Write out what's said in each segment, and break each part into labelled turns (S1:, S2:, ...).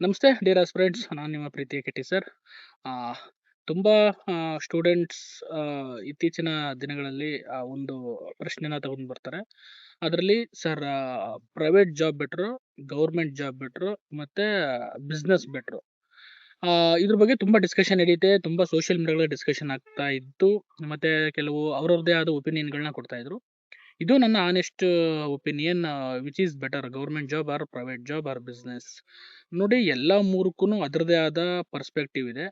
S1: ನಮಸ್ತೆ dear aspirants, ನಾನು ನಿಮ್ಮ ಪ್ರೀತಿಯ ಕಿಟ್ಟಿ ಸರ್. ಆ, ತುಂಬ ಸ್ಟೂಡೆಂಟ್ಸ್ ಇತ್ತೀಚಿನ ದಿನಗಳಲ್ಲಿ ಒಂದು ಪ್ರಶ್ನೆನ ತಗೊಂಡು ಬರ್ತಾರೆ. ಅದರಲ್ಲಿ sir, private job better, government job better, ಮತ್ತೆ ಬಿಸ್ನೆಸ್ ಬೆಟ್ರು. ಇದ್ರ ಬಗ್ಗೆ ತುಂಬ ಡಿಸ್ಕಷನ್ ನಡೀತೆ, ತುಂಬ ಸೋಷಿಯಲ್ ಮೀಡಿಯಾಗಳಲ್ಲಿ ಡಿಸ್ಕಷನ್ ಆಗ್ತಾ ಇತ್ತು. ಮತ್ತೆ ಕೆಲವು ಅವ್ರವ್ರದ್ದೇ ಆದ ಒಪಿನಿಯನ್ಗಳನ್ನ ಕೊಡ್ತಾ ಇದ್ರು. ಇದು ನನ್ನ honest opinion. Which is better, government job or private job or business? ನೋಡಿ, ಎಲ್ಲ ಮೂರಕ್ಕೂ ಅದರದೇ ಆದ ಪರ್ಸ್ಪೆಕ್ಟಿವ್ ಇದೆ.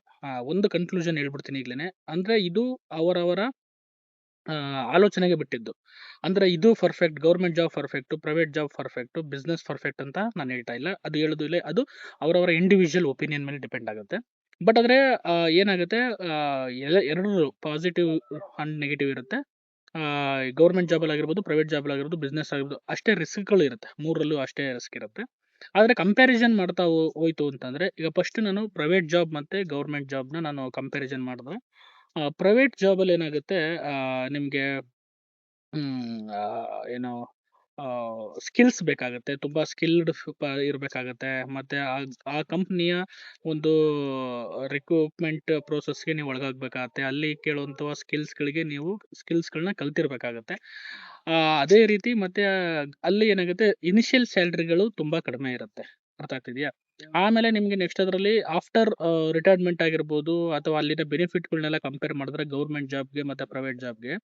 S1: ಒಂದು ಕನ್ಕ್ಲೂಷನ್ ಹೇಳ್ಬಿಡ್ತೀನಿ ಈಗಲೇ. ಅಂದ್ರೆ ಇದು ಅವರವರ ಆಲೋಚನೆಗೆ ಬಿಟ್ಟಿದ್ದು. ಅಂದ್ರೆ ಇದು perfect, government job perfect, private job perfect, business perfect ಅಂತ ನಾನು ಹೇಳ್ತಾ ಇಲ್ಲ. ಅದು ಹೇಳೋದು ಇಲ್ಲ, ಅದು ಅವರವರ ಇಂಡಿವಿಜುವಲ್ ಒಪಿನಿಯನ್ ಮೇಲೆ ಡಿಪೆಂಡ್ ಆಗುತ್ತೆ. ಬಟ್ ಆದರೆ ಏನಾಗುತ್ತೆ, ಎರಡು ಪಾಸಿಟಿವ್ ಅಂಡ್ ನೆಗೆಟಿವ್ ಇರುತ್ತೆ. ಗೌರ್ಮೆಂಟ್ ಜಾಬಲ್ಲಿ ಆಗಿರ್ಬೋದು, ಪ್ರೈವೇಟ್ ಜಾಬಲ್ಲಿ ಆಗಿರ್ಬೋದು, ಬಿಸ್ನೆಸ್ ಆಗಿರ್ಬೋದು, ಅಷ್ಟೇ ರಿಸ್ಕ್ಗಳು ಇರುತ್ತೆ. ಮೂರರಲ್ಲೂ ಅಷ್ಟೇ ರಿಸ್ಕ್ ಇರುತ್ತೆ. ಆದರೆ ಕಂಪ್ಯಾರಿಸನ್ ಮಾಡ್ತಾ ಹೋಯ್ತು ಅಂತಂದರೆ, ಈಗ ಫಸ್ಟ್ ನಾನು ಪ್ರೈವೇಟ್ ಜಾಬ್ ಮತ್ತು ಗೌರ್ಮೆಂಟ್ ಜಾಬ್ನ ನಾನು ಕಂಪ್ಯಾರಿಸನ್ ಮಾಡಿದ್ರೆ, ಪ್ರೈವೇಟ್ ಜಾಬಲ್ಲಿ ಏನಾಗುತ್ತೆ, ನಿಮಗೆ ಏನು ಸ್ಕಿಲ್ಸ್ ಬೇಕಾಗುತ್ತೆ. ತುಂಬ ಸ್ಕಿಲ್ಡ್ ಇರಬೇಕಾಗತ್ತೆ. ಮತ್ತು ಆ ಕಂಪ್ನಿಯ ಒಂದು ರಿಕ್ರೂಟ್ಮೆಂಟ್ ಪ್ರೋಸೆಸ್ಗೆ ನೀವು ಒಳಗಾಗಬೇಕಾಗತ್ತೆ. ಅಲ್ಲಿ ಕೇಳುವಂಥ ಸ್ಕಿಲ್ಸ್ಗಳನ್ನ ಕಲ್ತಿರ್ಬೇಕಾಗತ್ತೆ. ಅದೇ ರೀತಿ ಮತ್ತೆ ಅಲ್ಲಿ ಏನಾಗುತ್ತೆ, ಇನಿಷಿಯಲ್ ಸ್ಯಾಲ್ರಿಗಳು ತುಂಬ ಕಡಿಮೆ ಇರುತ್ತೆ. ಅರ್ಥ ಆಗ್ತಿದೆಯಾ? ಆಮೇಲೆ ನಿಮಗೆ ನೆಕ್ಸ್ಟ್ ಅದರಲ್ಲಿ ಆಫ್ಟರ್ ರಿಟೈರ್ಮೆಂಟ್ ಆಗಿರ್ಬೋದು, ಅಥವಾ ಅಲ್ಲಿನ ಬೆನಿಫಿಟ್ಗಳನ್ನೆಲ್ಲ ಕಂಪೇರ್ ಮಾಡಿದ್ರೆ ಗೌರ್ಮೆಂಟ್ ಜಾಬ್ಗೆ ಮತ್ತು ಪ್ರೈವೇಟ್ ಜಾಬ್ಗೆ,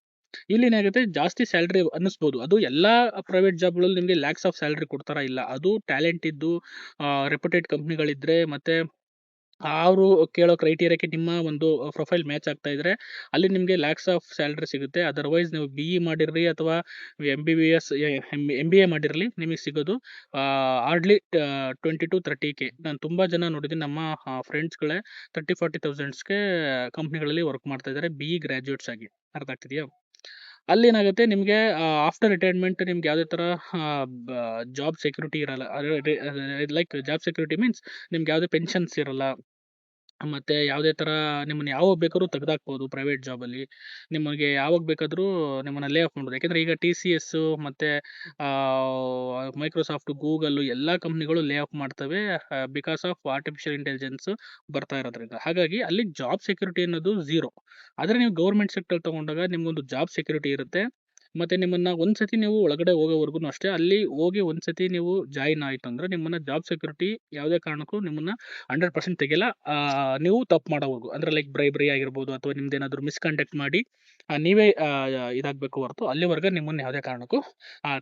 S1: ಇಲ್ಲೇನಾಗುತ್ತೆ, ಜಾಸ್ತಿ ಸ್ಯಾಲ್ರಿ ಅನ್ನಿಸ್ಬೋದು. ಅದು ಎಲ್ಲಾ ಪ್ರೈವೇಟ್ ಜಾಬ್‌ಗಳಲ್ಲಿ ನಿಮಗೆ ಲ್ಯಾಕ್ಸ್ ಆಫ್ ಸ್ಯಾಲ್ರಿ ಕೊಡ್ತಾರಾ? ಇಲ್ಲ. ಅದು ಟ್ಯಾಲೆಂಟ್ ಇದ್ದು ರೆಪ್ಯೂಟೆಡ್ ಕಂಪ್ನಿಗಳಿದ್ರೆ, ಮತ್ತೆ ಅವರು ಕೇಳೋ ಕ್ರೈಟೀರಿಯಾಕ್ಕೆ ನಿಮ್ಮ ಒಂದು ಪ್ರೊಫೈಲ್ ಮ್ಯಾಚ್ ಆಗ್ತಾ ಇದ್ರೆ, ಅಲ್ಲಿ ನಿಮಗೆ ಲ್ಯಾಕ್ಸ್ ಆಫ್ ಸ್ಯಾಲರಿ ಸಿಗುತ್ತೆ. ಅದರ್ವೈಸ್ ನೀವು BE ಮಾಡಿರ್ರಿ ಅಥವಾ MBBS, MBA ಮಾಡಿರಲಿ, ನಿಮಗೆ ಸಿಗೋದು ಹಾರ್ಡ್ಲಿ 20-30K. ನಾನು ತುಂಬ ಜನ ನೋಡಿದ್ದೀನಿ, ನಮ್ಮ ಫ್ರೆಂಡ್ಸ್‌ಗಳೇ 30-40 ಥೌಸಂಡ್ಸ್‌ಗೆ ಕಂಪ್ನಿಗಳಲ್ಲಿ ವರ್ಕ್ ಮಾಡ್ತಾ ಇದ್ದಾರೆ, BE ಗ್ರ್ಯಾಜುಯೇಟ್ಸ್ ಆಗಿ. ಅರ್ಥ ಆಗ್ತಿದೆಯಾ? ಅಲ್ಲೇನಾಗುತ್ತೆ, ನಿಮಗೆ ಆಫ್ಟರ್ ರಿಟೈರ್ಮೆಂಟ್ ನಿಮ್ಗೆ ಯಾವುದೇ ಥರ ಜಾಬ್ ಸೆಕ್ಯೂರಿಟಿ ಇರಲ್ಲ. ಲೈಕ್ ಜಾಬ್ ಸೆಕ್ಯೂರಿಟಿ ಮೀನ್ಸ್ ನಿಮ್ಗೆ ಯಾವುದೇ ಪೆನ್ಷನ್ಸ್ ಇರಲ್ಲ. ಮತ್ತೆ ಯಾವುದೇ ಥರ ನಿಮ್ಮನ್ನ ಯಾವಾಗ ಬೇಕಾದ್ರೂ ತೆಗೆದಾಕ್ಬೋದು ಪ್ರೈವೇಟ್ ಜಾಬಲ್ಲಿ. ನಿಮಗೆ ಯಾವಾಗ ಬೇಕಾದ್ರೂ ನಿಮ್ಮನ್ನ ಲೇ ಆಫ್ ಮಾಡ್ಬೋದು. ಯಾಕೆಂದರೆ ಈಗ TCS ಮತ್ತೆ ಮೈಕ್ರೋಸಾಫ್ಟ್, ಗೂಗಲ್ ಎಲ್ಲ ಕಂಪ್ನಿಗಳು ಲೇ ಆಫ್ ಮಾಡ್ತವೆ, ಬಿಕಾಸ್ ಆಫ್ ಆರ್ಟಿಫಿಷಿಯಲ್ ಇಂಟೆಲಿಜೆನ್ಸ್ ಬರ್ತಾ ಇರೋದ್ರಿಂದ. ಹಾಗಾಗಿ ಅಲ್ಲಿ ಜಾಬ್ ಸೆಕ್ಯೂರಿಟಿ ಅನ್ನೋದು ಝೀರೋ. ಆದರೆ ನೀವು ಗೌರ್ಮೆಂಟ್ ಸೆಕ್ಟರ್ ತಗೊಂಡಾಗ ನಿಮ್ಗೊಂದು ಜಾಬ್ ಸೆಕ್ಯೂರಿಟಿ ಇರುತ್ತೆ. ಮತ್ತೆ ನಿಮ್ಮನ್ನ ಒಂದ್ಸತಿ ನೀವು ಒಳಗಡೆ ಹೋಗೋವರೆಗೂ ಅಷ್ಟೇ, ಅಲ್ಲಿ ಹೋಗಿ ಒಂದ್ಸತಿ ನೀವು ಜಾಯಿನ್ ಆಯ್ತು ಅಂದ್ರೆ ನಿಮ್ಮನ್ನ ಜಾಬ್ ಸೆಕ್ಯೂರಿಟಿ ಯಾವುದೇ ಕಾರಣಕ್ಕೂ ನಿಮ್ಮನ್ನ 100% ತೆಗಿಯಲ್ಲ. ನೀವು ತಪ್ಪು ಮಾಡೋವರೆಗೂ, ಅಂದ್ರೆ ಲೈಕ್ ಬ್ರೈಬರಿ ಆಗಿರ್ಬೋದು, ಅಥವಾ ನಿಮ್ದೇನಾದ್ರು ಮಿಸ್ಕಂಡಕ್ಟ್ ಮಾಡಿ ನೀವೇ ಇದಾಗಬೇಕು ಹೊರತು, ಅಲ್ಲಿವರೆಗೆ ನಿಮ್ಮನ್ನ ಯಾವುದೇ ಕಾರಣಕ್ಕೂ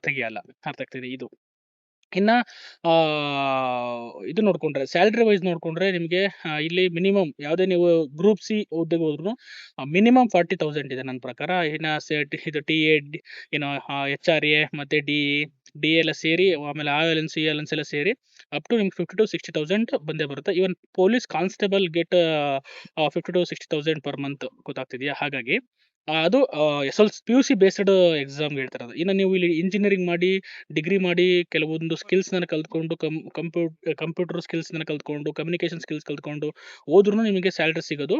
S1: ತೆಗಿಯಲ್ಲ. ಅರ್ಥ ಆಗ್ತಿದೆ ಇದು. ಇನ್ನ ಆ, ಇದು ನೋಡ್ಕೊಂಡ್ರೆ, ಸ್ಯಾಲ್ರಿ ವೈಸ್ ನೋಡ್ಕೊಂಡ್ರೆ, ನಿಮಗೆ ಇಲ್ಲಿ ಮಿನಿಮಮ್ ಯಾವುದೇ ನೀವು ಗ್ರೂಪ್ ಸಿ ಹುದ್ದೆಗೆ ಹೋದ್ರು ಮಿನಿಮಮ್ 40,000 ಇದೆ ನನ್ನ ಪ್ರಕಾರ. ಇನ್ನು ಇದು TA, ಏನು HRA ಮತ್ತು DE ಎಲ್ಲ ಸೇರಿ, ಆಮೇಲೆ ALNS ELNS ಎಲ್ಲ ಸೇರಿ ಅಪ್ ಟು ನಿಮ್ಗೆ 50,000-60,000 ಬಂದೇ ಬರುತ್ತೆ. Even police constable get 50,000-60,000 per month. ಗೊತ್ತಾಗ್ತಿದೆಯಾ? ಹಾಗಾಗಿ ಅದು PUC ಬೇಸ್ಡ್ ಎಕ್ಸಾಮ್ಗೆ ಹೇಳ್ತಿರೋದು. ಇನ್ನು ನೀವು ಇಲ್ಲಿ ಇಂಜಿನಿಯರಿಂಗ್ ಮಾಡಿ, ಡಿಗ್ರಿ ಮಾಡಿ, ಕೆಲವೊಂದು ಸ್ಕಿಲ್ಸ್ನ ಕಲ್ತ್ಕೊಂಡು, ಕಂಪ್ಯೂಟರ್ ಸ್ಕಿಲ್ಸ್ನ ಕಲ್ತ್ಕೊಂಡು, ಕಮ್ಯುನಿಕೇಷನ್ ಸ್ಕಿಲ್ಸ್ ಕಲ್ತ್ಕೊಂಡು ಹೋದ್ರೂ ನಿಮಗೆ ಸ್ಯಾಲ್ರಿ ಸಿಗೋದು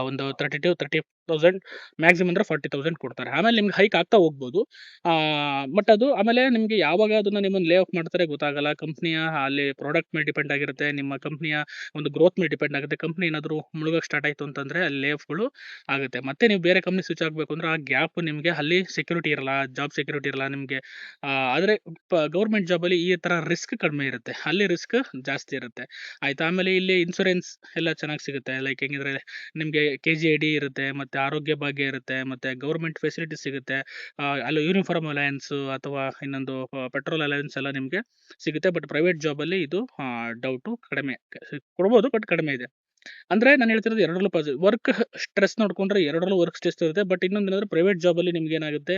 S1: ಒಂದು 30,000-30,000, ಮ್ಯಾಕ್ಸಿಮಮ್ ಅಂದ್ರೆ 40,000 ಕೊಡ್ತಾರೆ. ಆಮೇಲೆ ನಿಮ್ಗೆ ಹೈಕ್ ಆಗ್ತಾ ಹೋಗ್ಬೋದು. ಬಟ್ ಅದು ಆಮೇಲೆ ನಿಮಗೆ ಯಾವಾಗ ಅದನ್ನ ನಿಮ್ಮನ್ನು ಲೇ ಆಫ್ ಮಾಡ್ತಾರೆ ಗೊತ್ತಾಗಲ್ಲ. ಕಂಪ್ನಿಯ ಅಲ್ಲಿ ಪ್ರಾಡಕ್ಟ್ ಮೇಲೆ ಡಿಪೆಂಡ್ ಆಗಿರುತ್ತೆ, ನಿಮ್ಮ ಕಂಪ್ನಿಯ ಒಂದು ಗ್ರೋತ್ ಮೇಲೆ ಡಿಪೆಂಡ್ ಆಗುತ್ತೆ. ಕಂಪ್ನಿ ಏನಾದರೂ ಮುಳುಗಕ್ಕೆ ಸ್ಟಾರ್ಟ್ ಆಯಿತು ಅಂತಂದರೆ ಅಲ್ಲಿ ಲೇ ಆಫ್ಗಳು ಆಗುತ್ತೆ. ಮತ್ತೆ ನೀವು ಬೇರೆ ಕಂಪ್ನಿ ಸ್ವಿಚ್ ಆಗಬೇಕು ಅಂದ್ರೆ ಆ ಗ್ಯಾಪ್ ನಿಮಗೆ ಅಲ್ಲಿ ಸೆಕ್ಯೂರಿಟಿ ಇರಲ್ಲ, ಜಾಬ್ ಸೆಕ್ಯೂರಿಟಿ ಇರಲ್ಲ ನಿಮಗೆ. ಆದರೆ ಗೌರ್ಮೆಂಟ್ ಜಾಬಲ್ಲಿ ಈ ಥರ ರಿಸ್ಕ್ ಕಡಿಮೆ ಇರುತ್ತೆ, ಅಲ್ಲಿ ರಿಸ್ಕ್ ಜಾಸ್ತಿ ಇರುತ್ತೆ. ಆಯ್ತಾ? ಆಮೇಲೆ ಇಲ್ಲಿ ಇನ್ಶೂರೆನ್ಸ್ ಎಲ್ಲ ಚೆನ್ನಾಗಿ ಸಿಗುತ್ತೆ. ಲೈಕ್ ಹೆಂಗಿದ್ರೆ ನಿಮಗೆ KGID ಇರುತ್ತೆ, ಮತ್ತು ಆರೋಗ್ಯ ಭಾಗ್ಯ ಇರುತ್ತೆ, ಮತ್ತು ಗೌರ್ಮೆಂಟ್ ಫೆಸಿಲಿಟೀಸ್ ಸಿಗುತ್ತೆ. ಅಲ್ಲಿ ಯೂನಿಫಾರ್ಮ್ ಅಲಯನ್ಸು ಅಥವಾ ಇನ್ನೊಂದು ಪೆಟ್ರೋಲ್ ಅಲಯನ್ಸ್ ಎಲ್ಲ ನಿಮಗೆ ಸಿಗುತ್ತೆ. ಬಟ್ ಪ್ರೈವೇಟ್ ಜಾಬಲ್ಲಿ ಇದು ಡೌಟು, ಕಡಿಮೆ ಕೊಡ್ಬೋದು, ಬಟ್ ಕಡಿಮೆ ಇದೆ. ಅಂದರೆ ನಾನು ಹೇಳ್ತಿರೋದು ಎರಡರಲ್ಲೂ ವರ್ಕ್ ಸ್ಟ್ರೆಸ್ ನೋಡ್ಕೊಂಡ್ರೆ ಎರಡರಲ್ಲೂ ವರ್ಕ್ ಸ್ಟ್ರೆಸ್ ಇರುತ್ತೆ. ಬಟ್ ಇನ್ನೊಂದೇನಂದ್ರೆ ಪ್ರೈವೇಟ್ ಜಾಬಲ್ಲಿ ನಿಮ್ಗೆ ಏನಾಗುತ್ತೆ,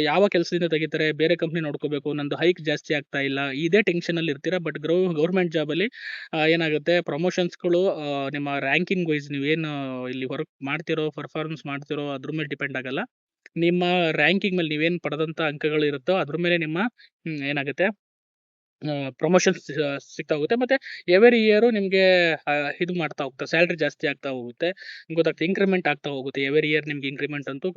S1: ಯಾವ ಕೆಲಸದಿಂದ ತೆಗಿತಾರೆ, ಬೇರೆ ಕಂಪ್ನಿ ನೋಡ್ಕೋಬೇಕು, ನಂದು ಹೈಕ್ ಜಾಸ್ತಿ ಆಗ್ತಾ ಇಲ್ಲ, ಇದೇ ಟೆನ್ಷನಲ್ಲಿ ಇರ್ತೀರಾ. ಬಟ್ ಗೌರ್ಮೆಂಟ್ ಜಾಬಲ್ಲಿ ಏನಾಗುತ್ತೆ, ಪ್ರಮೋಷನ್ಸ್ಗಳು ನಿಮ್ಮ ರ್ಯಾಂಕಿಂಗ್ ವೈಸ್ ನೀವೇನು ಇಲ್ಲಿ ವರ್ಕ್ ಮಾಡ್ತಿರೋ, ಪರ್ಫಾರ್ಮೆನ್ಸ್ ಮಾಡ್ತಿರೋ ಅದ್ರ ಮೇಲೆ ಡಿಪೆಂಡ್ ಆಗಲ್ಲ. ನಿಮ್ಮ ರ್ಯಾಂಕಿಂಗ್ ಮೇಲೆ ನೀವೇನು ಪಡೆದಂಥ ಅಂಕಗಳು ಇರುತ್ತೋ ಅದ್ರ ಮೇಲೆ ನಿಮ್ಮ ಏನಾಗುತ್ತೆ, ಪ್ರಮೋಷನ್ಸ್ ಸಿಗ್ತಾ ಹೋಗುತ್ತೆ. ಮತ್ತೆ ಎವ್ರಿ ಇಯರು ನಿಮಗೆ ಇದು ಮಾಡ್ತಾ ಹೋಗ್ತಾರೆ, ಸ್ಯಾಲ್ರಿ ಜಾಸ್ತಿ ಆಗ್ತಾ ಹೋಗುತ್ತೆ. ಗೊತ್ತಾಗ್ತದೆ, ಇಂಕ್ರಿಮೆಂಟ್ ಆಗ್ತಾ ಹೋಗುತ್ತೆ. ಎವ್ರಿ ಇಯರ್ ನಿಮ್ಗೆ ಇಂಕ್ರಿಮೆಂಟ್ ಅಂತೂ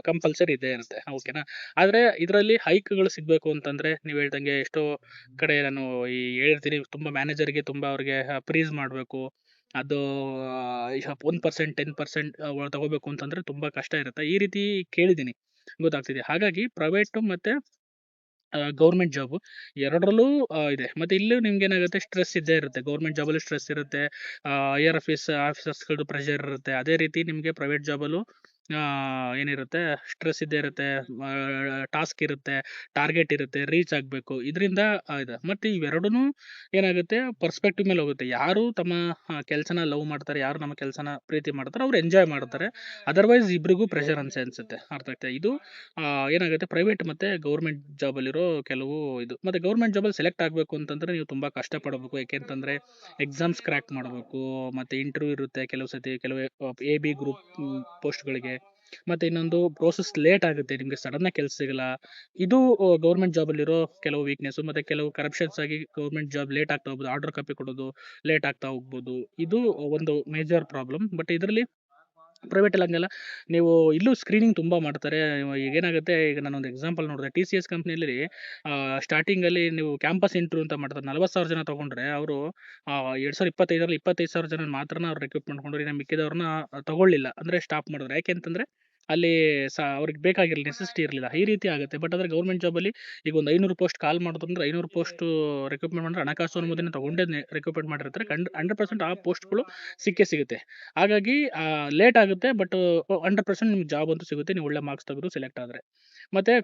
S1: ಕಂಪಲ್ಸರಿ ಇದ್ದೇ ಇರುತ್ತೆ. ಓಕೆನಾ. ಆದರೆ ಇದರಲ್ಲಿ ಹೈಕ್ಗಳು ಸಿಗಬೇಕು ಅಂತಂದರೆ ನೀವು ಹೇಳ್ದಂಗೆ ಎಷ್ಟೋ ಕಡೆ ನಾನು ಹೇಳಿರ್ತೀನಿ, ತುಂಬ ಮ್ಯಾನೇಜರ್ಗೆ ತುಂಬ ಅವ್ರಿಗೆ ಪ್ರೀಸ್ ಮಾಡಬೇಕು. ಅದು 1% 10% ತಗೋಬೇಕು ಅಂತಂದರೆ ತುಂಬ ಕಷ್ಟ ಇರುತ್ತೆ. ಈ ರೀತಿ ಕೇಳಿದ್ದೀನಿ, ಗೊತ್ತಾಗ್ತಿದೆ. ಹಾಗಾಗಿ ಪ್ರೈವೇಟು ಮತ್ತು ಗೌರ್ಮೆಂಟ್ ಜಾಬು ಎರಡರಲ್ಲೂ ಇದೆ. ಮತ್ತೆ ಇಲ್ಲೂ ನಿಮ್ಗೇನಾಗುತ್ತೆ, ಸ್ಟ್ರೆಸ್ ಇದ್ದೇ ಇರುತ್ತೆ. ಗೌರ್ಮೆಂಟ್ ಜಾಬಲ್ಲೂ ಸ್ಟ್ರೆಸ್ ಇರುತ್ತೆ. ಹೈಯರ್ ಆಫೀಸರ್ಸ್‌ಗಳದ್ದು ಪ್ರೆಷರ್ ಇರುತ್ತೆ. ಅದೇ ರೀತಿ ನಿಮಗೆ ಪ್ರೈವೇಟ್ ಜಾಬಲ್ಲೂ ಏನಿರುತ್ತೆ, ಸ್ಟ್ರೆಸ್ ಇದ್ದೇ ಇರುತ್ತೆ. ಟಾಸ್ಕ್ ಇರುತ್ತೆ, ಟಾರ್ಗೆಟ್ ಇರುತ್ತೆ, ರೀಚ್ ಆಗಬೇಕು. ಇದರಿಂದ ಇದೆ. ಮತ್ತು ಇವೆರಡೂ ಏನಾಗುತ್ತೆ, ಪರ್ಸ್ಪೆಕ್ಟಿವ್ ಮೇಲೆ ಹೋಗುತ್ತೆ. ಯಾರು ತಮ್ಮ ಕೆಲಸನ ಲವ್ ಮಾಡ್ತಾರೆ, ಯಾರು ನಮ್ಮ ಕೆಲಸನ ಪ್ರೀತಿ ಮಾಡ್ತಾರೆ, ಅವ್ರು ಎಂಜಾಯ್ ಮಾಡ್ತಾರೆ. ಅದರ್ವೈಸ್ ಇಬ್ಬರಿಗೂ ಪ್ರೆಷರ್ ಅನ್ಸುತ್ತೆ. ಅರ್ಥ ಆಗ್ತಾ ಇದು ಏನಾಗುತ್ತೆ, ಪ್ರೈವೇಟ್ ಮತ್ತು ಗೌರ್ಮೆಂಟ್ ಜಾಬಲ್ಲಿರೋ ಕೆಲವು ಇದು. ಮತ್ತು ಗೌರ್ಮೆಂಟ್ ಜಾಬಲ್ಲಿ ಸೆಲೆಕ್ಟ್ ಆಗಬೇಕು ಅಂತಂದರೆ ನೀವು ತುಂಬ ಕಷ್ಟಪಡಬೇಕು. ಯಾಕೆಂತಂದರೆ ಎಕ್ಸಾಮ್ಸ್ ಕ್ರ್ಯಾಕ್ ಮಾಡಬೇಕು, ಮತ್ತು ಇಂಟರ್ವ್ಯೂ ಇರುತ್ತೆ ಕೆಲವು ಸತಿ, ಕೆಲವು AB ಗ್ರೂಪ್ ಪೋಸ್ಟ್‌ಗಳಿಗೆ. ಮತ್ತು ಇನ್ನೊಂದು ಪ್ರೋಸೆಸ್ ಲೇಟ್ ಆಗುತ್ತೆ, ನಿಮಗೆ ಸಡನ್ನಾಗಿ ಕೆಲಸ ಸಿಗಲ್ಲ. ಇದು ಗೌರ್ಮೆಂಟ್ ಜಾಬಲ್ಲಿರೋ ಕೆಲವು ವೀಕ್ನೆಸ್ಸು. ಮತ್ತು ಕೆಲವು ಕರಪ್ಷನ್ಸ್ ಆಗಿ ಗೌರ್ಮೆಂಟ್ ಜಾಬ್ ಲೇಟ್ ಆಗ್ತಾ ಹೋಗ್ಬೋದು, ಆರ್ಡರ್ ಕಾಪಿ ಕೊಡೋದು ಲೇಟ್ ಆಗ್ತಾ ಹೋಗ್ಬೋದು. ಇದು ಒಂದು ಮೇಜರ್ ಪ್ರಾಬ್ಲಮ್. ಬಟ್ ಇದರಲ್ಲಿ ಪ್ರೈವೇಟಲ್ಲಿ ಹಂಗಲ್ಲ. ನೀವು ಇಲ್ಲೂ ಸ್ಕ್ರೀನಿಂಗ್ ತುಂಬ ಮಾಡ್ತಾರೆ. ಈಗೇನಾಗುತ್ತೆ, ಈಗ ನಾನೊಂದು ಎಕ್ಸಾಂಪಲ್ ನೋಡಿದೆ. TCS ಕಂಪ್ನಿಯಲ್ಲಿ ಸ್ಟಾರ್ಟಿಂಗಲ್ಲಿ ನೀವು ಕ್ಯಾಂಪಸ್ ಇಂಟರ್ವ್ಯೂ ಅಂತ ಮಾಡ್ತಾರೆ. 40,000 ಜನ ತೊಗೊಂಡ್ರೆ ಅವರು 2025ರಲ್ಲಿ 25,000 ಜನ ಮಾತ್ರನ ಅವ್ರು ರಿಕ್ರೂಟ್ ಮಾಡ್ಕೊಂಡ್ರು. ಇನ್ನು ಮಿಕ್ಕಿದವ್ರನ್ನ ತಗೊಳ್ಳಿಲ್ಲ, ಅಂದರೆ ಸ್ಟಾಪ್ ಮಾಡಿದ್ರು. ಯಾಕೆಂತಂದರೆ ಅಲ್ಲಿ ಅವ್ರಿಗೆ ಬೇಕಾಗಿರಲಿಲ್ಲ, ನೆಸೆಸಿಟಿ ಇರಲಿಲ್ಲ. ಈ ರೀತಿ ಆಗುತ್ತೆ. ಬಟ್ ಆದರೆ ಗೌರ್ಮೆಂಟ್ ಜಾಬಲ್ಲಿ ಈಗ ಒಂದು 500 ಪೋಸ್ಟ್ ಕಾಲ್ ಮಾಡಿದ್ರು, 500 ಪೋಸ್ಟು ರಿಕ್ರೂಟ್ಮೆಂಟ್ ಮಾಡಿದ್ರೆ ಹಣಕಾಸು ಅನುಮೋದನೆ ತಗೊಂಡೇ ರಿಕ್ರೂಟ್ಮೆಂಟ್ ಮಾಡಿರ್ತಾರೆ. 100% ಆ ಪೋಸ್ಟ್‌ಗಳು ಸಿಕ್ಕೇ ಸಿಗುತ್ತೆ. ಹಾಗಾಗಿ ಲೇಟ್ ಆಗುತ್ತೆ, ಬಟ್ 100% ನಿಮ್ಗೆ ಜಾಬ್ ಅಂತೂ ಸಿಗುತ್ತೆ, ನೀವು ಒಳ್ಳೆ ಮಾರ್ಕ್ಸ್ ತೆಗೆದು ಸೆಲೆಕ್ಟ್ ಆದರೆ. ಮತ್ತು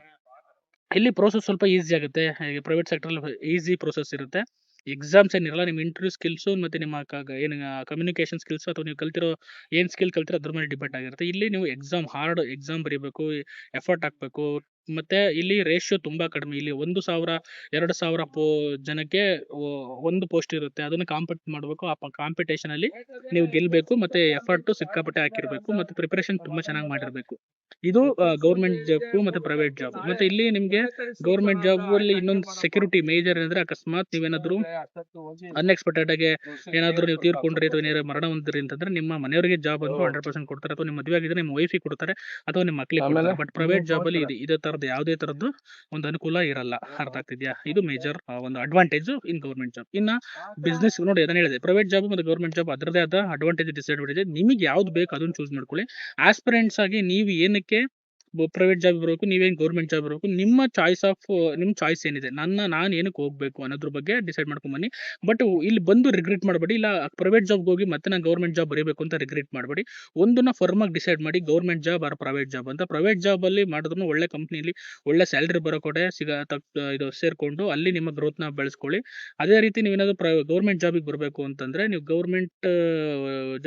S1: ಇಲ್ಲಿ ಪ್ರೋಸೆಸ್ ಸ್ವಲ್ಪ ಈಸಿ ಆಗುತ್ತೆ. ಈಗ ಪ್ರೈವೇಟ್ ಸೆಕ್ಟ್ರಲ್ಲಿ ಈಸಿ ಪ್ರೋಸೆಸ್ ಇರುತ್ತೆ. ಎಕ್ಸಾಮ್ಸ್ ಏನಿರಲ್ಲ. ನಿಮ್ಮ ಇಂಟರ್ವ್ಯೂ ಸ್ಕಿಲ್ಸು ಮತ್ತು ನಿಮ್ಮ ಏನು ಕಮ್ಯುನಿಕೇಷನ್ ಸ್ಕಿಲ್ಸು, ಅಥವಾ ನೀವು ಕಲ್ತಿರೋ ಏನು ಸ್ಕಿಲ್ ಕಲ್ತಿರೋ ಅದ್ರ ಮೇಲೆ ಡಿಪೆಂಡ್ ಆಗಿರುತ್ತೆ. ಇಲ್ಲಿ ನೀವು ಹಾರ್ಡ್ ಎಕ್ಸಾಮ್ ಬರೀಬೇಕು, ಎಫರ್ಟ್ ಹಾಕಬೇಕು. ಮತ್ತು ಇಲ್ಲಿ ರೇಷಿಯೋ ತುಂಬ ಕಡಿಮೆ. ಇಲ್ಲಿ 1,000 2,000 ಜನಕ್ಕೆ ಒಂದು ಪೋಸ್ಟ್ ಇರುತ್ತೆ. ಅದನ್ನು ಕಾಂಪೀಟ್ ಮಾಡಬೇಕು. ಆ ಕಾಂಪಿಟೇಷನಲ್ಲಿ ನೀವು ಗೆಲ್ಲಬೇಕು. ಮತ್ತು ಎಫರ್ಟು ಸಿಕ್ಕಾಪಟ್ಟೆ ಹಾಕಿರಬೇಕು, ಮತ್ತು ಪ್ರಿಪರೇಷನ್ ತುಂಬ ಚೆನ್ನಾಗಿ ಮಾಡಿರಬೇಕು. ಇದು ಗೌರ್ಮೆಂಟ್ ಜಾಬು ಮತ್ತು ಪ್ರೈವೇಟ್ ಜಾಬ್. ಮತ್ತು ಇಲ್ಲಿ ನಿಮಗೆ ಗೌರ್ಮೆಂಟ್ ಜಾಬಲ್ಲಿ ಇನ್ನೊಂದು ಸೆಕ್ಯೂರಿಟಿ ಮೇಜರ್ ಅಂದರೆ, ಅಕಸ್ಮಾತ್ ನೀವೇನಾದರೂ ಅನ್ಎಕ್ಸ್ಪೆಕ್ಟೆಡ್ ಆಗಿ ಏನಾದರೂ ನೀವು ತೀರ್ಕೊಂಡ್ರಿ ಅಥವಾ ಏನಾದ್ರು ಮರಣ ಹೊಂದಿದ್ರಿ ಅಂತಂದ್ರೆ, ನಿಮ್ಮ ಮನೆಯವರಿಗೆ ಜಾಬ್ ಅಂತೂ 100% ಕೊಡ್ತಾರೆ. ಅಥವಾ ನಿಮ್ಮ ಮದುವೆ ಆಗಿದ್ರೆ ನಿಮ್ಮ ವೈಫಿಗೆ ಕೊಡ್ತಾರೆ, ಅಥವಾ ನಿಮ್ಮ ಮಕ್ಕಳಿಗೆ ಕೊಡ್ತಾರೆ. ಬಟ್ ಪ್ರೈವೇಟ್ ಜಾಬಲ್ಲಿ ಇದೇ ಥರದ್ದು ಯಾವುದೇ ಥರದ್ದು ಒಂದು ಅನುಕೂಲ ಇರಲ್ಲ. ಅರ್ಥ ಆಗ್ತಿದೆಯಾ. ಇದು ಮೇಜರ್ ಒಂದು ಅಡ್ವಾಂಟೇಜು ಇನ್ ಗೌರ್ಮೆಂಟ್ ಜಾಬ್. ಇನ್ನು ಬಿಸ್ನೆಸ್ ನೋಡಿ, ಅದನ್ನು ಹೇಳಿದೆ, ಪ್ರೈವೇಟ್ ಜಾಬ್ ಮತ್ತು ಗೌರ್ಮೆಂಟ್ ಜಾಬ್ ಅದರದೇ ಆದ ಅಡ್ವಾಂಟೇಜ್ ಡಿಸ್ಅಡ್ವಾಂಟೇಜ್. ನಿಮಗೆ ಯಾವ್ದು ಬೇಕು ಅದನ್ನು ಚೂಸ್ ಮಾಡ್ಕೊಳ್ಳಿ. ಆಸ್ಪಿರೆಂಟ್ಸ್ ಆಗಿ ನೀವು ಏನಕ್ಕೆ ಪ್ರೈವೇಟ್ ಜಾಬ್ ಬರಬೇಕು, ನೀವೇನು ಗೌರ್ಮೆಂಟ್ ಜಾಬ್ ಬರಬೇಕು, ನಿಮ್ಮ ಚಾಯ್ಸ್ ಏನಿದೆ, ನಾನು ಏನಕ್ಕೆ ಹೋಗಬೇಕು ಅನ್ನೋದ್ರ ಬಗ್ಗೆ ಡಿಸೈಡ್ ಮಾಡ್ಕೊಂಬನ್ನಿ. ಬಟ್ ಇಲ್ಲಿ ಬಂದು ರಿಗ್ರೆಟ್ ಮಾಡಬೇಡಿ. ಇಲ್ಲ ಪ್ರೈವೇಟ್ ಜಾಬ್ಗೆ ಹೋಗಿ ಮತ್ತೆ ನಾನು ಗೌರ್ಮೆಂಟ್ ಜಾಬ್ ಬರೀಬೇಕು ಅಂತ ರಿಗ್ರೆಟ್ ಮಾಡಬೇಡಿ. ಒಂದನ್ನ ಫರ್ಮಾಗಿ ಡಿಸೈಡ್ ಮಾಡಿ, government job or private job ಅಂತ. ಪ್ರೈವೇಟ್ ಜಾಬಲ್ಲಿ ಮಾಡಿದ್ರು ಒಳ್ಳೆ ಕಂಪ್ನಿಲಿ ಒಳ್ಳೆ ಸ್ಯಾಲ್ರಿ ಬರೋ ಕಡೆ ಇದು ಸೇರಿಕೊಂಡು ಅಲ್ಲಿ ನಿಮ್ಮ ಗ್ರೋತ್ನ ಬೆಳೆಸ್ಕೊಳ್ಳಿ. ಅದೇ ರೀತಿ ನೀವೇನಾದರೂ ಗೌರ್ಮೆಂಟ್ ಜಾಬಿಗೆ ಬರಬೇಕು ಅಂತಂದರೆ, ನೀವು ಗೌರ್ಮೆಂಟ್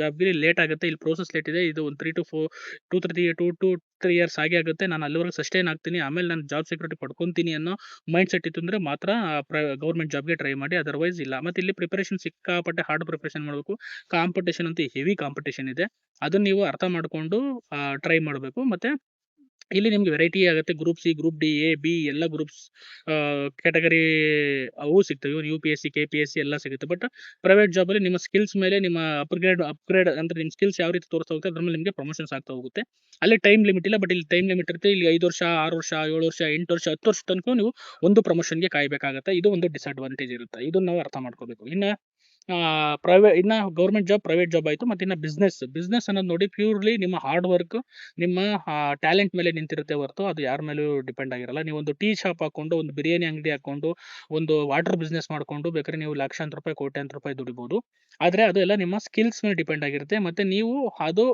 S1: ಜಾಬ್ಗೆ ಲೇಟ್ ಆಗುತ್ತೆ. ಇಲ್ಲಿ ಪ್ರೋಸೆಸ್ ಲೇಟ್ ಇದೆ. ಇದು ಒಂದು 2 to 3 ಇಯರ್ಸ್ ಆಗೇ ಆಗುತ್ತೆ. ನಾನು ಅಲ್ಲಿವರೆಗೆ ಸಸ್ಟೈನ್ ಆಗ್ತೀನಿ, ಆಮೇಲೆ ನಾನು ಜಾಬ್ ಸೆಕ್ಯೂರಿಟಿ ಪಡ್ಕೊತೀನಿ ಅನ್ನೋ ಮೈಂಡ್ ಸೆಟ್ ಇತ್ತು ಅಂದರೆ ಮಾತ್ರ ಗೌರ್ಮೆಂಟ್ ಜಾಬ್ಗೆ ಟ್ರೈ ಮಾಡಿ. ಅದರ್ವೈಸ್ ಇಲ್ಲ. ಮತ್ತು ಇಲ್ಲಿ ಪ್ರಿಪರೇಷನ್ ಸಿಕ್ಕಾಪಟ್ಟೆ ಹಾರ್ಡ್ ಪ್ರಿಪರೇಷನ್ ಮಾಡಬೇಕು. ಕಾಂಪಿಟೇಷನ್ ಅಂತೂ ಹೆವಿ ಕಾಂಪಿಟೇಷನ್ ಇದೆ. ಅದನ್ನು ನೀವು ಅರ್ಥ ಮಾಡಿಕೊಂಡು ಟ್ರೈ ಮಾಡಬೇಕು. ಮತ್ತು ಇಲ್ಲಿ ನಿಮ್ಗೆ ವೆರೈಟಿ ಆಗುತ್ತೆ. Group C, group D, A, B ಎಲ್ಲ ಗ್ರೂಪ್ಸ್ ಕ್ಯಾಟಗರಿ ಅವು ಸಿಗ್ತವೆ. UPSC, KPSC ಎಲ್ಲ ಸಿಗುತ್ತೆ. ಬಟ್ ಪ್ರೈವೇಟ್ ಜಾಬಲ್ಲಿ ನಿಮ್ಮ ಸ್ಕಿಲ್ಸ್ ಮೇಲೆ ನಿಮ್ಮ ಅಪ್ಗ್ರೇಡ್ ಅಂದರೆ ನಿಮ್ಮ ಸ್ಕಿಲ್ಸ್ ಯಾವ ರೀತಿ ತೋರಿಸ್ತಾ ಹೋಗುತ್ತೆ ಅದ್ರ ಮೇಲೆ ನಿಮಗೆ ಪ್ರಮೋಷನ್ಸ್ ಆಗ್ತಾ ಹೋಗುತ್ತೆ. ಅಲ್ಲಿ ಟೈಮ್ ಲಿಮಿಟ್ ಇಲ್ಲ. ಬಟ್ ಇಲ್ಲಿ ಟೈಮ್ ಲಿಮಿಟ್ ಇರುತ್ತೆ. ಇಲ್ಲಿ 5 ವರ್ಷ, 6 ವರ್ಷ, 7 ವರ್ಷ, 8 ವರ್ಷ, 10 ವರ್ಷ ತನಕ ನೀವು ಒಂದು ಪ್ರಮೋಷನ್ಗೆ ಕಾಯಬೇಕಾಗುತ್ತೆ. ಇದು ಒಂದು ಡಿಸ್ಅಡ್ವಾಂಟೇಜ್ ಇರುತ್ತೆ. ಇದನ್ನು ನಾವು ಅರ್ಥ ಮಾಡ್ಕೋಬೇಕು. ಇನ್ನು ಇನ್ನು ಗೌರ್ಮೆಂಟ್ ಜಾಬ್, ಪ್ರೈವೇಟ್ ಜಾಬ್ ಆಯಿತು. ಮತ್ತು ಇನ್ನು ಬಿಸ್ನೆಸ್ ಅನ್ನೋದು ನೋಡಿ, ಪ್ಯೂರ್ಲಿ ನಿಮ್ಮ ಹಾರ್ಡ್ ವರ್ಕ್, ನಿಮ್ಮ ಟ್ಯಾಲೆಂಟ್ ಮೇಲೆ ನಿಂತಿರುತ್ತೆ ಹೊರತು ಅದು ಯಾರ ಮೇಲೂ ಡಿಪೆಂಡ್ ಆಗಿರಲ್ಲ. ನೀವು ಒಂದು ಟೀ ಶಾಪ್ ಹಾಕ್ಕೊಂಡು, ಒಂದು ಬಿರಿಯಾನಿ ಅಂಗಡಿ ಹಾಕ್ಕೊಂಡು, ಒಂದು ವಾಟರ್ ಬಿಸ್ನೆಸ್ ಮಾಡಿಕೊಂಡು ಬೇಕಾದ್ರೆ ನೀವು ಲಕ್ಷಾಂತರ ರೂಪಾಯಿ, ಕೋಟ್ಯಾಂತರ ರೂಪಾಯಿ ದುಡಿಬೋದು. ಆದರೆ ಅದು ಎಲ್ಲ ನಿಮ್ಮ ಸ್ಕಿಲ್ಸ್ ಮೇಲೆ ಡಿಪೆಂಡ್ ಆಗಿರುತ್ತೆ. ಮತ್ತು ನೀವು ಅದು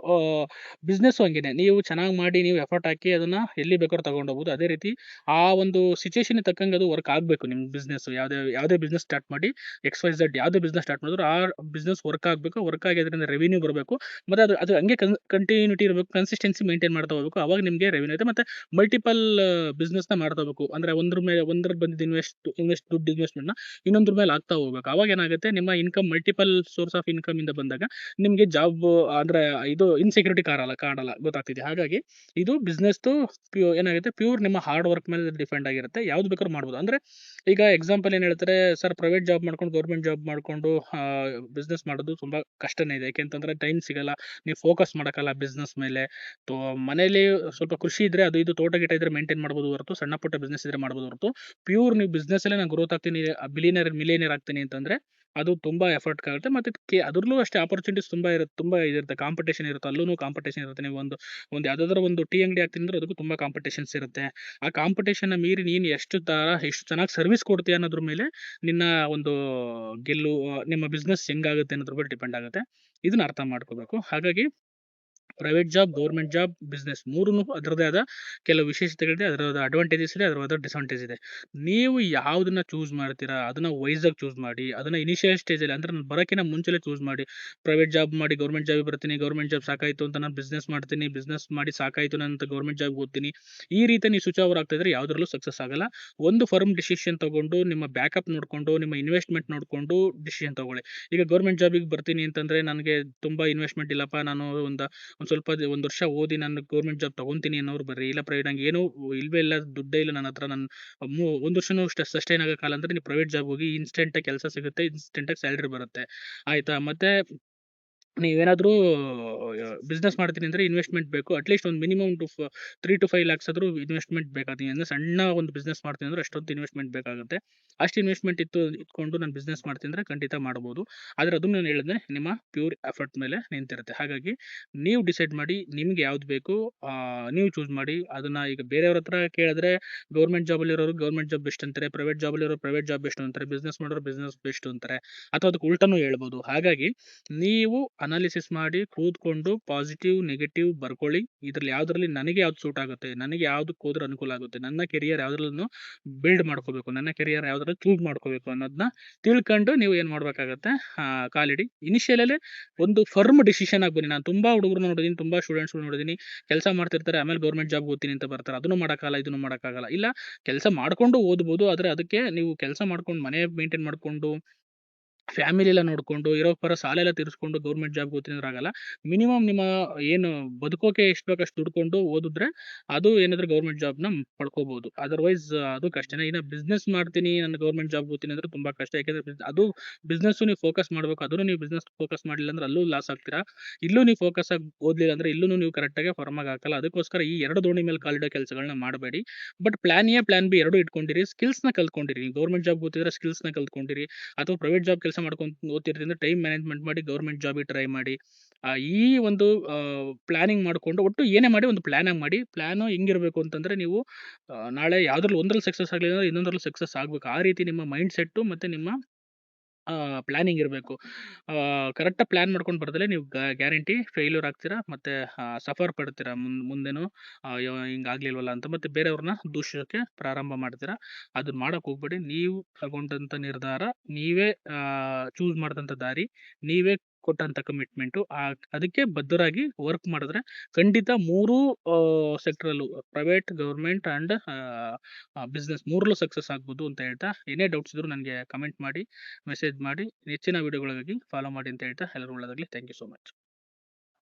S1: ಬಿಸ್ನೆಸ್ಸು ಹಂಗೇನೆ, ನೀವು ಚೆನ್ನಾಗಿ ಮಾಡಿ, ನೀವು ಎಫರ್ಟ್ ಹಾಕಿ ಅದನ್ನು ಎಲ್ಲಿ ಬೇಕಾದ್ರೂ ತಗೊಂಡೋಗ್ಬೋದು. ಅದೇ ರೀತಿ ಆ ಒಂದು ಸಿಚುವೇಶನ್ಗೆ ತಕ್ಕಂಗೆ ಅದು ವರ್ಕ್ ಆಗಬೇಕು. ನಿಮ್ಮ ಬಿಸ್ನೆಸ್ಸು ಯಾವುದೇ ಬಿಸ್ನೆಸ್ ಸ್ಟಾರ್ಟ್ ಮಾಡಿ, XYZ ಯಾವುದೇ ಬಿಸ್ನೆಸ್ ಬಿಸ್ನೆಸ್ ಸ್ಟಾರ್ಟ್ ಮಾಡಿದ್ರು. ಆ ಬಿಸ್ನೆಸ್ ವರ್ಕ್ ಆಗಬೇಕು. ವರ್ಕ್ ಆಗಿ ಅದರಿಂದ ರೆವಿನ್ಯೂ ಬರಬೇಕು. ಮತ್ತೆ ಅದು ಹಂಗೆ ಕಂಟಿನ್ಯೂಟಿ ಇರಬೇಕು. ಕನ್ಸಿಸ್ಟೆನ್ಸಿ ಮೇಂಟೈನ್ ಮಾಡ್ತಾ ಹೋಗಬೇಕು. ಅವಾಗ ನಿಮಗೆ ರೆವಿನ್ಯೂ ಐತೆ. ಮತ್ತೆ ಮಲ್ಟಿಪಲ್ ಬಿಸ್ನೆಸ್‌ನ ಮಾಡ್ತಾ ಹೋಗಬೇಕು. ಅಂದ್ರೆ ಒಂದ್ರ ಬಂದಿದ್ದ ದುಡ್ಡು ಇನ್ವೆಸ್ಟ್‌ಮೆಂಟ್‌ನ ಇನ್ನೊಂದ್ರ ಮೇಲೆ ಹಾಕ್ತಾ ಹೋಗ್ಬೇಕು. ಅವಾಗ ಏನಾಗುತ್ತೆ, ನಿಮ್ಮ income multiple source of income ಇಂದ ಬಂದಾಗ ನಿಮಗೆ ಜಾಬ್ ಅಂದ್ರೆ ಇದು ಇನ್ಸೆಕ್ಯೂರಿಟಿ ಕಾಡಲ್ಲ ಗೊತ್ತಾಗ್ತಿದೆ. ಹಾಗಾಗಿ ಇದು ಬಿಸ್ನೆಸ್‌ದು ಏನಾಗುತ್ತೆ, ಪ್ಯೂರ್ ನಿಮ್ಮ ಹಾರ್ಡ್ ವರ್ಕ್ ಮೇಲೆ ಡಿಪೆಂಡ್ ಆಗಿರುತ್ತೆ. ಯಾವ್ದು ಬೇಕಾದ್ರೂ ಮಾಡ್ಬೋದು. ಅಂದ್ರೆ ಈಗ ಎಕ್ಸಾಂಪಲ್ ಏನ್ ಹೇಳ್ತಾರೆ, ಸರ್ ಪ್ರೈವೇಟ್ ಜಾಬ್ ಮಾಡ್ಕೊಂಡು ಗೌರ್ಮೆಂಟ್ ಜಾಬ್ ಮಾಡ್ಕೊಂಡು ಬಿಸ್ನೆಸ್ ಮಾಡೋದು ತುಂಬಾ ಕಷ್ಟನೇ ಇದೆ. ಯಾಕೆಂತಂದ್ರೆ ಟೈಮ್ ಸಿಗಲ್ಲ, ನೀವು ಫೋಕಸ್ ಮಾಡಕ್ಕಲ್ಲ ಬಿಸ್ನೆಸ್ ಮೇಲೆ. ತೋ ಮನೇಲಿ ಸ್ವಲ್ಪ ಕೃಷಿ ಇದ್ರೆ, ಅದು ಇದು ತೋಟ ಗಿಟ ಇದ್ರೆ ಮೇಂಟೈನ್ ಮಾಡ್ಬೋದು ಹೊರತು, ಸಣ್ಣ ಪುಟ್ಟ ಬಿಸ್ನೆಸ್ ಇದ್ರೆ ಮಾಡ್ಬೋದು ಹೊರತು, ಪ್ಯೂರ್ ನೀವು ಬಿಸ್ನೆಸ್ ಅಲ್ಲೇ ನಾನು ಗ್ರೋತ್ ಆಗ್ತೀನಿ, ಮಿಲಿಯನೇರ್ ಆಗ್ತೀನಿ ಅಂತಂದ್ರೆ ಅದು ತುಂಬಾ ಎಫರ್ಟ್ ಆಗುತ್ತೆ. ಮತ್ತೆ ಅದ್ರಲ್ಲೂ ಅಷ್ಟೇ ಆಪರ್ಚುನಿಟೀಸ್ ತುಂಬಾ ಇದಿರುತ್ತೆ. ಕಾಂಪಿಟೇಷನ್ ಇರುತ್ತೆ. ಅಲ್ಲೂ ಕಾಂಪಿಟೇಷನ್ ಇರುತ್ತೆ. ನೀವು ಒಂದು ಯಾವ್ದಾದ್ರು ಒಂದು ಟೀ ಅಂಗಡಿ ಹಾಕ್ತೀನಿ ಅಂದ್ರೆ ಅದಕ್ಕೂ ತುಂಬಾ ಕಾಂಪಿಟೇಷನ್ಸ್ ಇರುತ್ತೆ. ಆ ಕಾಂಪಿಟೇಷನ್ ಮೀರಿ ನೀನು ಎಷ್ಟು ಚೆನ್ನಾಗಿ ಸರ್ವಿಸ್ ಕೊಡ್ತೀಯ ಅನ್ನೋದ್ರ ಮೇಲೆ ನಿನ್ನ ಒಂದು ನಿಮ್ಮ ಬಿಸ್ನೆಸ್ ಹೆಂಗಾಗುತ್ತೆ ಅನ್ನೋದ್ರ ಮೇಲೆ ಡಿಪೆಂಡ್ ಆಗುತ್ತೆ. ಇದನ್ನ ಅರ್ಥ ಮಾಡ್ಕೋಬೇಕು. ಹಾಗಾಗಿ private job, government job, business ಮೂರನ್ನು ಅದರದೇ ಆದ ಕೆಲವು ವಿಶೇಷತೆಗಳಿದೆ. ಅದರದ ಅಡ್ವಾಂಟೇಜಸ್ ಇದೆ, ಅದರದ ಡಿಸಡ್ವಾಂಟೇಜ್ ಇದೆ. ನೀವು ಯಾವುದನ್ನ ಚೂಸ್ ಮಾಡ್ತೀರಾ ಅದನ್ನ ವೈಸಾಗಿ ಚೂಸ್ ಮಾಡಿ. ಅದನ್ನ ಇನಿಷಿಯಲ್ ಸ್ಟೇಜಲ್ಲಿ ಅಂದ್ರೆ ನಾನು ಬರೋಕ್ಕಿಂತ ಮುಂಚೆಲೆ ಚೂಸ್ ಮಾಡಿ. ಪ್ರೈವೇಟ್ ಜಾಬ್ ಮಾಡಿ ಗೌರ್ಮೆಂಟ್ ಜಾಬ್ ಬರ್ತೀನಿ, ಗೌರ್ಮೆಂಟ್ ಜಾಬ್ ಸಾಕಾಯ್ತು ಅಂತ ನಾನು ಬಿಸ್ನೆಸ್ ಮಾಡ್ತೀನಿ, ಬಿಸ್ನೆಸ್ ಮಾಡಿ ಸಾಕಾಯ್ತು ನಾನು ಗೌರ್ಮೆಂಟ್ ಜಾಬ್ ಓದ್ತೀನಿ. ಈ ರೀತಿ ನೀವು ಸ್ವಿಚ್ ಓವರ್ ಆಗ್ತಾ ಇದ್ರೆ ಯಾವುದರಲ್ಲೂ ಸಕ್ಸಸ್ ಆಗಲ್ಲ. ಒಂದು ಫರ್ಮ್ ಡಿಸಿಷನ್ ತಗೊಂಡು, ನಿಮ್ಮ ಬ್ಯಾಕಪ್ ನೋಡಿಕೊಂಡು, ನಿಮ್ಮ ಇನ್ವೆಸ್ಟ್ಮೆಂಟ್ ನೋಡಿಕೊಂಡು ಡಿಸಿಷನ್ ತಗೊಳ್ಳಿ. ಈಗ ಗೌರ್ಮೆಂಟ್ ಜಾಬಿಗೆ ಬರ್ತೀನಿ ಅಂತಂದ್ರೆ ನನಗೆ ತುಂಬಾ ಇನ್ವೆಸ್ಟ್ಮೆಂಟ್ ಇಲ್ಲಪ್ಪ, ನಾನು ಸ್ವಲ್ಪ ಒಂದು ವರ್ಷ ಓದಿ ನಾನು ಗೌರ್ಮೆಂಟ್ ಜಾಬ್ ತಗೊಂತೀನಿ ಅನ್ನೋರು ಬರ್ರಿ. ಇಲ್ಲ ಪ್ರೈವೇಟ್ ನಂಗೆ ಏನೂ ಇಲ್ವೇ ಇಲ್ಲ, ದುಡ್ಡೇ ಇಲ್ಲ ನನ್ನ ಹತ್ರ, ನಾನು ಒಂದು ವರ್ಷನೂ ಸಸ್ಟೈನ್ ಆಗಕ್ಕಾಗಲ್ಲ ಅಂದ್ರೆ ನೀವು ಪ್ರೈವೇಟ್ ಜಾಬ್ ಹೋಗಿ. ಇನ್ಸ್ಟೆಂಟ್ ಆಗಿ ಕೆಲಸ ಸಿಗುತ್ತೆ, ಇನ್ಸ್ಟೆಂಟ್ ಆಗಿ ಸ್ಯಾಲರಿ ಬರುತ್ತೆ. ಆಯ್ತಾ? ಮತ್ತೆ ನೀವೇನಾದ್ರೂ ಬಿಸ್ನೆಸ್ ಮಾಡ್ತೀನಿ ಅಂದ್ರೆ ಇನ್ವೆಸ್ಟ್ಮೆಂಟ್ ಬೇಕು. ಅಟ್ಲೀಸ್ಟ್ ಒಂದು ಮಿನಿಮಮ್ 3-5 ಲ್ಯಾಕ್ಸ್ ಆದ್ರೂ ಇನ್ವೆಸ್ಟ್ಮೆಂಟ್ ಬೇಕಾಗ್ತದೆ. ಅಂದ್ರೆ ಸಣ್ಣ ಒಂದು ಬಿಸ್ನೆಸ್ ಮಾಡ್ತೀನಿ ಅಂದ್ರೆ ಅಷ್ಟೊಂದು ಇನ್ವೆಸ್ಟ್ಮೆಂಟ್ ಬೇಕಾಗುತ್ತೆ. ಅಷ್ಟು ಇನ್ವೆಸ್ಟ್ಮೆಂಟ್ ಇಟ್ಕೊಂಡು ನಾನು ಬಿಸ್ನೆಸ್ ಮಾಡ್ತೀನಿ ಅಂದ್ರೆ ಖಂಡಿತ ಮಾಡ್ಬೋದು. ಆದ್ರೆ ಅದನ್ನ ನಾನು ಹೇಳಿದ್ರೆ ನಿಮ್ಮ ಪ್ಯೂರ್ ಎಫರ್ಟ್ ಮೇಲೆ ನಿಂತಿರುತ್ತೆ. ಹಾಗಾಗಿ ನೀವು ಡಿಸೈಡ್ ಮಾಡಿ ನಿಮ್ಗೆ ಯಾವ್ದು ಬೇಕು, ನೀವು ಚೂಸ್ ಮಾಡಿ. ಅದನ್ನ ಈಗ ಬೇರೆಯವ್ರ ಹತ್ರ ಕೇಳಿದ್ರೆ ಗೌರ್ಮೆಂಟ್ ಜಾಬಲ್ಲಿರೋರು ಗೌರ್ಮೆಂಟ್ ಜಾಬ್ ಬೆಸ್ಟ್ ಅಂತಾರೆ, ಪ್ರೈವೇಟ್ ಜಾಬಲ್ಲಿರೋರು ಪ್ರೈವೇಟ್ ಜಾಬ್ ಬೆಸ್ಟ್ ಅಂತಾರೆ, ಬಿಸ್ನೆಸ್ ಮಾಡೋರು ಬಿಸ್ನೆಸ್ ಬೆಸ್ಟ್ ಅಂತಾರೆ, ಅಥವಾ ಅದಕ್ಕೆ ಉಲ್ಟಾನೂ ಹೇಳ್ಬೋದು. ಹಾಗಾಗಿ ನೀವು ಅನಾಲಿಸಿಸ್ ಮಾಡಿ ಕೂತ್ಕೊಂಡು ಪಾಸಿಟಿವ್, ನೆಗೆಟಿವ್ ಬರ್ಕೊಳ್ಳಿ. ಇದ್ರಲ್ಲಿ ಯಾವ್ದ್ರಲ್ಲಿ ನನಗೆ ಯಾವ್ದು ಸೂಟ್ ಆಗುತ್ತೆ, ನನಗೆ ಯಾವ್ದಕ್ಕೆ ಹೋದ್ರೆ ಅನುಕೂಲ ಆಗುತ್ತೆ, ನನ್ನ ಕೆರಿಯರ್ ಯಾವ್ದ್ರಲ್ಲೂ ಬಿಲ್ಡ್ ಮಾಡ್ಕೋಬೇಕು, ನನ್ನ ಕೆರಿಯರ್ ಯಾವ್ದ್ರಲ್ಲಿ ಚೂಸ್ ಮಾಡ್ಕೋಬೇಕು ಅನ್ನೋದನ್ನ ತಿಳ್ಕೊಂಡು ನೀವು ಏನು ಮಾಡ್ಬೇಕಾಗತ್ತೆ, ಕಾಲಿಡಿ. ಇನಿಷಿಯಲಲ್ಲೇ ಒಂದು ಫರ್ಮ್ ಡಿಸಿಷನ್ ಆಗಿ ಬನ್ನಿ. ನಾನು ತುಂಬಾ ಹುಡುಗರು ನೋಡಿದೀನಿ, ತುಂಬಾ ಸ್ಟೂಡೆಂಟ್ಸ್ ನೋಡಿದೀನಿ, ಕೆಲಸ ಮಾಡ್ತಿರ್ತಾರೆ, ಆಮೇಲೆ ಗೌರ್ಮೆಂಟ್ ಜಾಬ್ ಓದ್ತೀನಿ ಅಂತ ಬರ್ತಾರೆ. ಅದನ್ನು ಮಾಡೋಕ್ಕಾಗಲ್ಲ, ಇದನ್ನು ಮಾಡೋಕ್ಕಾಗಲ್ಲ. ಇಲ್ಲ, ಕೆಲಸ ಮಾಡ್ಕೊಂಡು ಓದ್ಬೋದು, ಆದ್ರೆ ಅದಕ್ಕೆ ನೀವು ಕೆಲಸ ಮಾಡ್ಕೊಂಡು ಮನೆ ಮೇಂಟೈನ್ ಮಾಡ್ಕೊಂಡು ಫ್ಯಾಮಿಲಿ ಎಲ್ಲ ನೋಡ್ಕೊಂಡು ಇರೋ ಸಾಲ ಎಲ್ಲ ತೀರಿಸ್ಕೊಂಡು ಗೌರ್ಮೆಂಟ್ ಜಾಬ್ ಓದ್ತೀನಿ ಅಂದ್ರೆ ಆಗಲ್ಲ. ಮಿನಿಮಮ್ ನಿಮ್ಮ ಏನು ಬದುಕೋಕೆ ಎಷ್ಟು ಬೇಕೋ ಅಷ್ಟು ದುಡ್ಕೊಂಡು ಓದಿದ್ರೆ ಅದು ಏನಾದ್ರು ಗೌರ್ಮೆಂಟ್ ಜಾಬ್ನ ಪಡ್ಕೋಬಹುದು. ಅದರ್ವೈಸ್ ಅದು ಕಷ್ಟನೇ. ಇನ್ನು ಬಿಸ್ನೆಸ್ ಮಾಡ್ತೀನಿ, ನಾನು ಗೌರ್ಮೆಂಟ್ ಜಾಬ್ ಓದ್ತೀನಿ ಅಂದ್ರೆ ತುಂಬಾ ಕಷ್ಟ. ಯಾಕಂದ್ರೆ ಅದು ಬಿಸ್ನೆಸ್ ನೀವು ಫೋಕಸ್ ಮಾಡ್ಬೇಕು. ಅದನ್ನು ನೀವು ಬಿಸ್ನೆಸ್ ಫೋಕಸ್ ಮಾಡಿಲ್ಲ ಅಂದ್ರೆ ಅಲ್ಲೂ ಲಾಸ್ ಆಗ್ತೀರಾ. ಇಲ್ಲೂ ನೀವು ಫೋಕಸ್ ಆಗಿ ಓದ್ಲಿಲ್ಲ ಅಂದ್ರೆ ಇಲ್ಲೂ ನೀವು ಕರೆಕ್ಟಾಗಿ ಫರ್ಮ್ ಆಗಿ ಹಾಕಲ್ಲ. ಅದಕ್ಕೋಸ್ಕರ ಈ ಎರಡು ದೋಣಿ ಮೇಲೆ ಕಾಲಿಡೋ ಕೆಲಸಗಳನ್ನ ಮಾಡಬೇಡಿ. But plan A plan B ಎರಡು ಇಟ್ಕೊಂಡಿರಿ. ಸ್ಕಿಲ್ಸ್ನ ಕಲ್ತ್ಕೊಂಡಿರಿ. ಗೌರ್ಮೆಂಟ್ ಜಾಬ್ ಓದ್ತಿದ್ರೆ ಸ್ಕಿಲ್ಸ್ನ ಕಲ್ತ್ಕೊಂಡಿರಿ, ಅಥವಾ ಪ್ರೈವೇಟ್ ಜಾಬ್ ಕೆಲಸ ಮಾಡ್ಕೊಂಡು ಓದ್ತಿರ್ತೀನಿ ಟೈಮ್ ಮ್ಯಾನೇಜ್ಮೆಂಟ್ ಮಾಡಿ ಗೌರ್ಮೆಂಟ್ ಜಾಬಿಗೆ ಟ್ರೈ ಮಾಡಿ. ಈ ಒಂದು ಪ್ಲಾನಿಂಗ್ ಮಾಡಿಕೊಂಡು ಒಟ್ಟು ಏನೇ ಮಾಡಿ ಒಂದು ಪ್ಲಾನ್ ಆಗಿ ಮಾಡಿ. ಪ್ಲಾನು ಹೆಂಗಿರಬೇಕು ಅಂತಂದ್ರೆ, ನೀವು ನಾಳೆ ಯಾವ್ದ್ರಲ್ಲಿ ಒಂದ್ರಲ್ಲಿ ಸಕ್ಸಸ್ ಆಗಲಿಲ್ಲ ಅಂದ್ರೆ ಇನ್ನೊಂದ್ರಲ್ಲಿ ಸಕ್ಸಸ್ ಆಗಬೇಕು. ಆ ರೀತಿ ನಿಮ್ಮ ಮೈಂಡ್ ಸೆಟ್ಟು ಮತ್ತೆ ನಿಮ್ಮ ಪ್ಲಾನಿಂಗ್ ಇರಬೇಕು. ಕರೆಕ್ಟಾಗಿ ಪ್ಲಾನ್ ಮಾಡ್ಕೊಂಡು ಬರ್ದಲೆ ನೀವು ಗ್ಯಾರಂಟಿ ಫೇಲ್ಯೂರ್ ಆಗ್ತೀರಾ. ಮತ್ತೆ ಸಫರ್ ಪಡ್ತೀರಾ ಮುಂದೆನೂ. ಅಯ್ಯೋ ಹಿಂಗೆ ಆಗ್ಲಿಲ್ವಲ್ಲ ಅಂತ ಮತ್ತೆ ಬೇರೆಯವ್ರನ್ನ ದೂಷಿಸೋಕ್ಕೆ ಪ್ರಾರಂಭ ಮಾಡ್ತೀರಾ. ಅದನ್ನ ಮಾಡಕ್ಕೆ ಹೋಗ್ಬೇಡಿ. ನೀವು ತಗೊಂಡಂಥ ನಿರ್ಧಾರ, ನೀವೇ ಚೂಸ್ ಮಾಡಿದಂಥ ದಾರಿ, ನೀವೇ ಕೊಟ್ಟಂಥ ಕಮಿಟ್ಮೆಂಟು, ಅದಕ್ಕೆ ಬದ್ಧರಾಗಿ ವರ್ಕ್ ಮಾಡಿದ್ರೆ ಖಂಡಿತ ಮೂರೂ ಸೆಕ್ಟ್ರಲ್ಲೂ ಪ್ರೈವೇಟ್, ಗೌರ್ಮೆಂಟ್ ಆ್ಯಂಡ್ ಬಿಸ್ನೆಸ್ ಮೂರಲ್ಲೂ ಸಕ್ಸಸ್ ಆಗ್ಬೋದು ಅಂತ ಹೇಳ್ತಾ, ಏನೇ ಡೌಟ್ಸ್ ಇದ್ರೂ ನನಗೆ ಕಮೆಂಟ್ ಮಾಡಿ, ಮೆಸೇಜ್ ಮಾಡಿ. ಹೆಚ್ಚಿನ ವಿಡಿಯೋಗಳಿಗಾಗಿ ಫಾಲೋ ಮಾಡಿ ಅಂತ ಹೇಳ್ತಾ ಎಲ್ಲರಿಗೂ ಒಳ್ಳೆಯದಾಗಲಿ. Thank you so much.